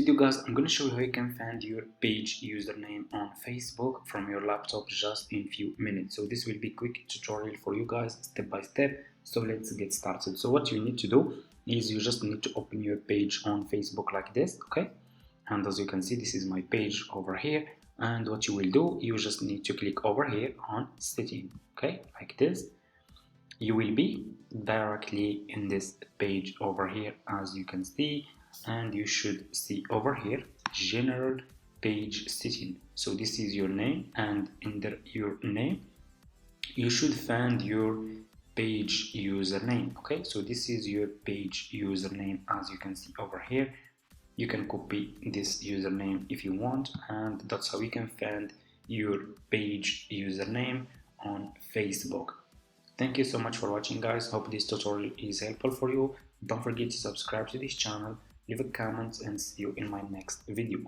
Video guys, I'm going to show you how you can find your page username on Facebook from your laptop just in few minutes. So this will be a quick tutorial for you guys, step by step. So let's get started. So what you need to do is you just need to open your page on Facebook like this, okay? And as you can see, this is my page over here. And what you will do, you just need to click over here on setting, okay? Like this. You will be directly in this page over here, as you can see, and you should see over here general page setting. So this is your name, and under your name you should find your page username. Okay, so this is your page username, as you can see over here. You can copy this username if you want, and that's how you can find your page username on Facebook. Thank you so much for watching, guys. Hope this tutorial is helpful for you. Don't forget to subscribe to this channel, leave a comment, and see you in my next video.